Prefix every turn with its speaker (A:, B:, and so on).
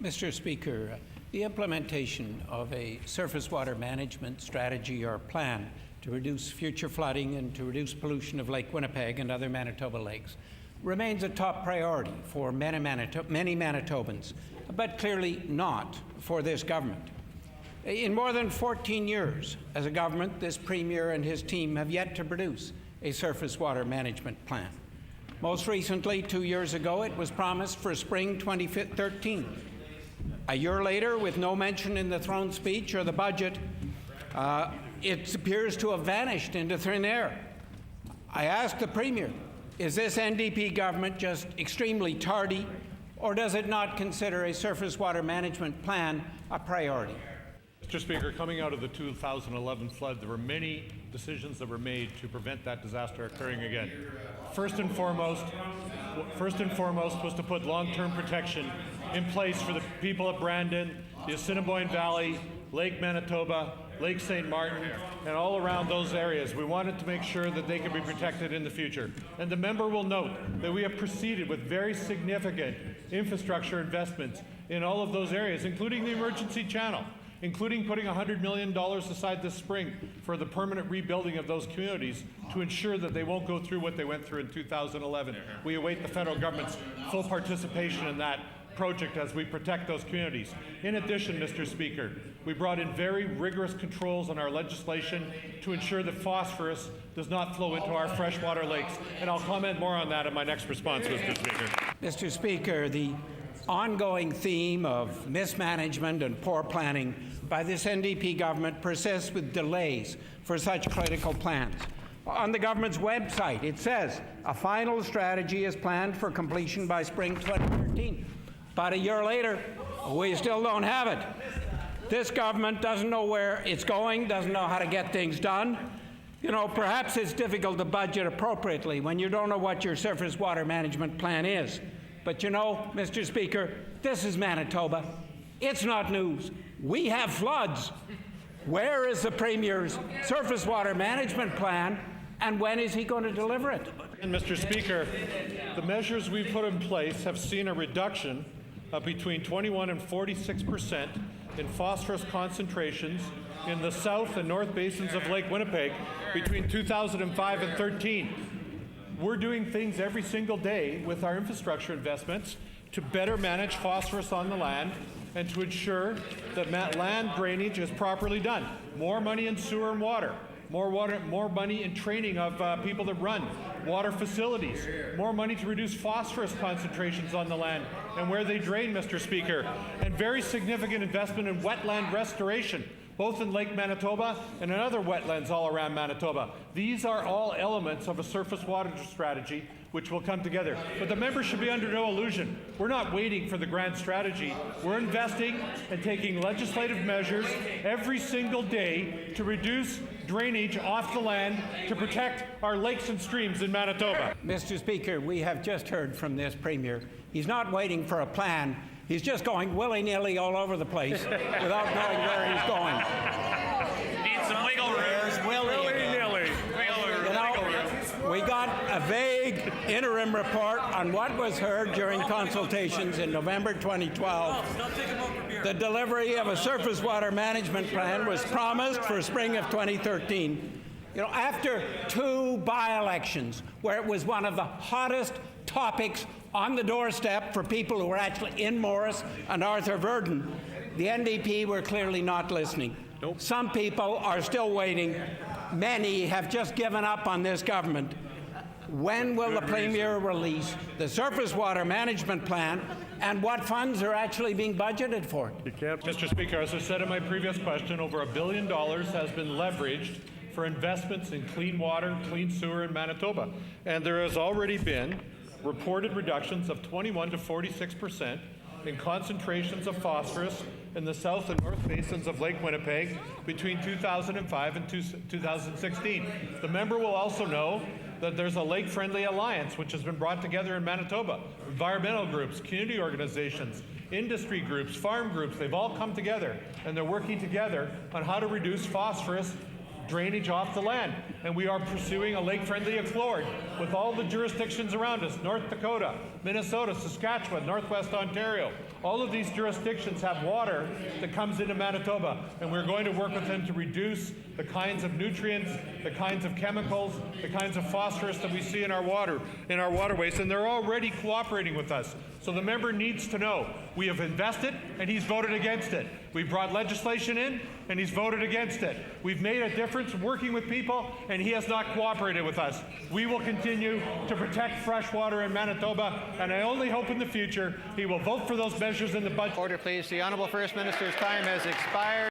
A: Mr. Speaker, the implementation of a surface water management strategy or plan to reduce future flooding and to reduce pollution of Lake Winnipeg and other Manitoba lakes remains a top priority for many Manitobans, but clearly not for this government. In more than 14 years as a government, this Premier and his team have yet to produce a surface water management plan. Most recently, 2 years ago, it was promised for spring 2013. A year later, with no mention in the throne speech or the budget, it appears to have vanished into thin air. I ask the Premier, is this NDP government just extremely tardy, or does it not consider a surface water management plan a priority?
B: Mr. Speaker, coming out of the 2011 flood, there were many decisions that were made to prevent that disaster occurring again. First and foremost was to put long-term protection in place for the people of Brandon, the Assiniboine Valley, Lake Manitoba, Lake St. Martin, and all around those areas. We wanted to make sure that they could be protected in the future. And the member will note that we have proceeded with very significant infrastructure investments in all of those areas, including the emergency channel, including putting $100 million aside this spring for the permanent rebuilding of those communities to ensure that they won't go through what they went through in 2011. We await the federal government's full participation in that project as we protect those communities. In addition, Mr. Speaker, we brought in very rigorous controls on our legislation to ensure that phosphorus does not flow into our freshwater lakes. And I'll comment more on that in my next response, Mr. Speaker.
A: Mr. Speaker, the ongoing theme of mismanagement and poor planning by this NDP government persists with delays for such critical plans. On the government's website, it says a final strategy is planned for completion by spring 2013. But a year later, we still don't have it. This government doesn't know where it's going, doesn't know how to get things done. You know, perhaps it's difficult to budget appropriately when you don't know what your surface water management plan is. But you know, Mr. Speaker, this is Manitoba. It's not news. We have floods. Where is the Premier's surface water management plan, and when is he going to deliver it?
B: And Mr. Speaker, the measures we've put in place have seen a reduction of between 21 and 46% in phosphorus concentrations in the south and north basins of Lake Winnipeg between 2005 and 13. We're doing things every single day with our infrastructure investments to better manage phosphorus on the land and to ensure that land drainage is properly done. More money in sewer and water. More money in training of people that run water facilities. More money to reduce phosphorus concentrations on the land and where they drain, Mr. Speaker. And very significant investment in wetland restoration, both in Lake Manitoba and in other wetlands all around Manitoba. These are all elements of a surface water strategy which will come together. But the members should be under no illusion. We're not waiting for the grand strategy. We're investing and taking legislative measures every single day to reduce drainage off the land to protect our lakes and streams in Manitoba.
A: Mr. Speaker, we have just heard from this Premier. He's not waiting for a plan. He's just going willy-nilly all over the place without knowing where he's going.
C: Needs some wiggle room.
B: Willy-nilly.
A: We got a vague interim report on what was heard during consultations in November 2012. The delivery of a surface water management plan was promised for spring of 2013. You know, after 2 by-elections where it was one of the hottest topics on the doorstep for people who were actually in Morris and Arthur Verdon, the NDP were clearly not listening. Nope. Some people are still waiting. Many have just given up on this government. When will the Premier release the surface water management plan, and what funds are actually being budgeted for it?
B: Mr. Speaker, as I said in my previous question, over $1 billion has been leveraged for investments in clean water, clean sewer in Manitoba. And there has already been reported reductions of 21 to 46% in concentrations of phosphorus in the south and north basins of Lake Winnipeg between 2005 and 2016. The member will also know that there's a lake-friendly alliance which has been brought together in Manitoba. Environmental groups, community organizations, industry groups, farm groups, they've all come together and they're working together on how to reduce phosphorus drainage off the land. and we are pursuing a lake-friendly accord with all the jurisdictions around us, North Dakota, Minnesota, Saskatchewan, Northwest Ontario. All of these jurisdictions have water that comes into Manitoba, and we're going to work with them to reduce the kinds of nutrients, the kinds of chemicals, the kinds of phosphorus that we see in our water, in our waterways, and they're already cooperating with us. So the member needs to know we have invested and he's voted against it. We've brought legislation in and he's voted against it. We've made a difference working with people and he has not cooperated with us. We will continue to protect fresh water in Manitoba, and I only hope in the future he will vote for those measures in the budget.
D: Order, please. The Honourable First Minister's time has expired.